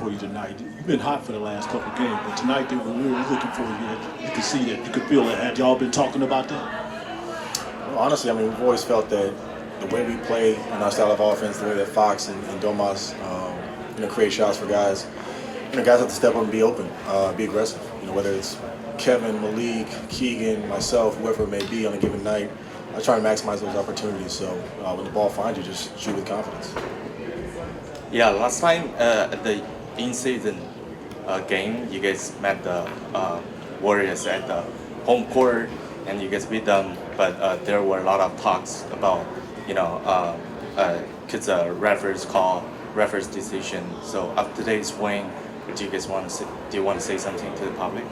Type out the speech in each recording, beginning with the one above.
for you tonight? You've been hot for the last couple of games, but tonight they were really looking for you. You could see that, you could feel it. Had y'all been talking about that? Well, honestly, I mean, we've always felt that the way we play in our style of offense, the way that Fox and Domas, create shots for guys, guys have to step up and be open, be aggressive. Whether it's Kevin, Malik, Keegan, myself, whoever it may be on a given night, I try and maximize those opportunities. So when the ball finds you, just shoot with confidence. Yeah, last time at the in-season game, you guys met the Warriors at the home court, and you guys beat them. But there were a lot of talks about, because referee's decision. So after today's win, do you guys want to say something to the public?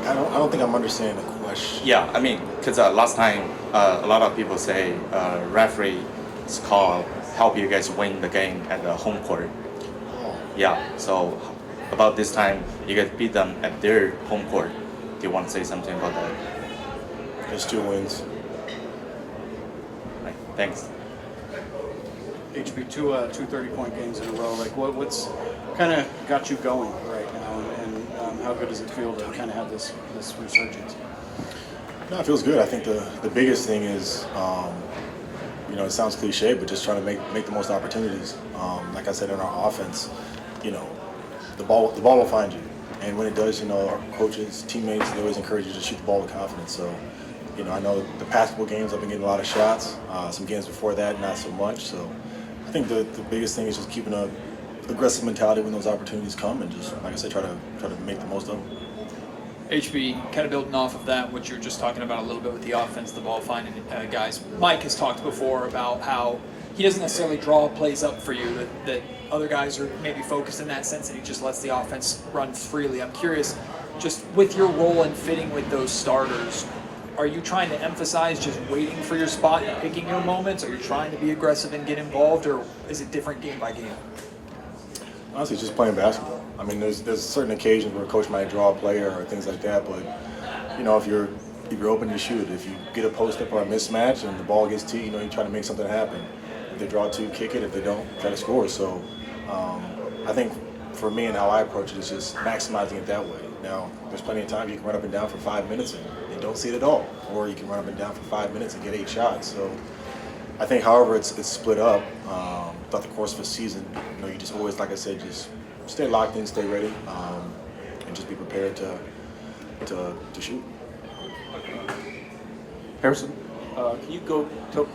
I don't think I'm understanding the question. Yeah, I mean, because last time a lot of people say referee's call help you guys win the game at the home court. Oh. Yeah, so about this time, you guys beat them at their home court. Do you want to say something about that? There's 2 wins. Right, thanks. HB, two 30-point games in a row. Like, what's kind of got you going right now, and how good does it feel to kind of have this resurgence? No, it feels good. I think the biggest thing is, it sounds cliche, but just trying to make the most opportunities. Like I said, in our offense, the ball will find you, and when it does, our coaches, teammates, they always encourage you to shoot the ball with confidence. So, I know the past couple games I've been getting a lot of shots. Some games before that, not so much. So, I think the biggest thing is just keeping a aggressive mentality when those opportunities come, and just, like I said, try to make the most of them. HB, kind of building off of that, what you were just talking about a little bit with the offense, the ball finding guys. Mike has talked before about how he doesn't necessarily draw plays up for you, that other guys are maybe focused in that sense, and he just lets the offense run freely. I'm curious, just with your role in fitting with those starters, are you trying to emphasize just waiting for your spot and picking your moments? Are you trying to be aggressive and get involved, or is it different game by game? Honestly, just playing basketball. I mean, there's certain occasions where a coach might draw a player or things like that, but if you're open, you shoot. If you get a post up or a mismatch and the ball gets to you, you try to make something happen. If they draw 2, kick it. If they don't, try to score. So I think for me and how I approach it is just maximizing it that way. Now, there's plenty of time you can run up and down for 5 minutes and you don't see it at all, or you can run up and down for 5 minutes and get 8 shots. So I think, however it's split up throughout the course of a season, you just always, like I said, just stay locked in, stay ready, and just be prepared to shoot. Harrison, can you go to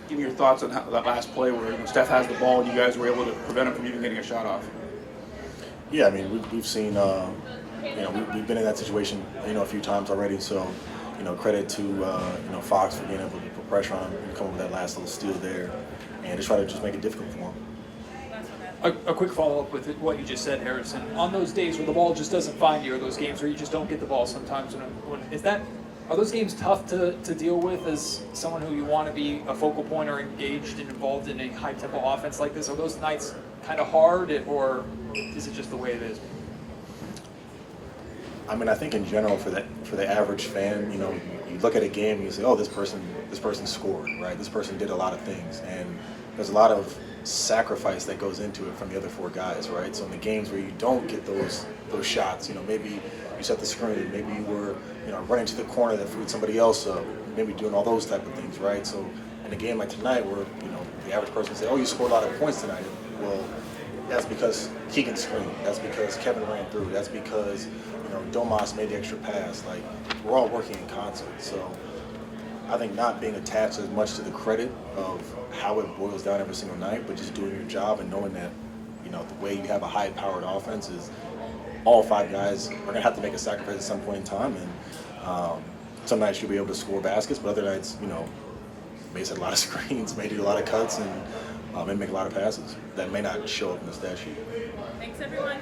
give me your thoughts on that last play where Steph has the ball and you guys were able to prevent him from even getting a shot off? Yeah, I mean, we've seen, we've been in that situation, a few times already. So, credit to, Fox for being able to put pressure on him and come up with that last little steal there, and to try to just make it difficult for him. A quick follow-up with what you just said, Harrison. On those days where the ball just doesn't find you, or those games where you just don't get the ball sometimes, are those games tough to deal with as someone who you want to be a focal point or engaged and involved in a high-tempo offense like this? Are those nights kind of hard, or is it just the way it is? I mean, I think in general for the average fan, you look at a game and you say, oh, this person scored, right? This person did a lot of things, and there's a lot of sacrifice that goes into it from the other 4 guys, right? So in the games where you don't get those shots, maybe you set the screen, maybe you were running to the corner that freed somebody else up, maybe doing all those type of things, right? So in a game like tonight where the average person say, oh, you scored a lot of points tonight, well, that's because Keegan screened, that's because Kevin ran through, that's because Domas made the extra pass. Like, we're all working in concert. So I think not being attached as much to the credit of how it boils down every single night, but just doing your job and knowing that, the way you have a high-powered offense is all 5 guys are going to have to make a sacrifice at some point in time. And some nights you'll be able to score baskets, but other nights, may set a lot of screens, may do a lot of cuts, and may make a lot of passes that may not show up in the stat sheet. Thanks, everyone.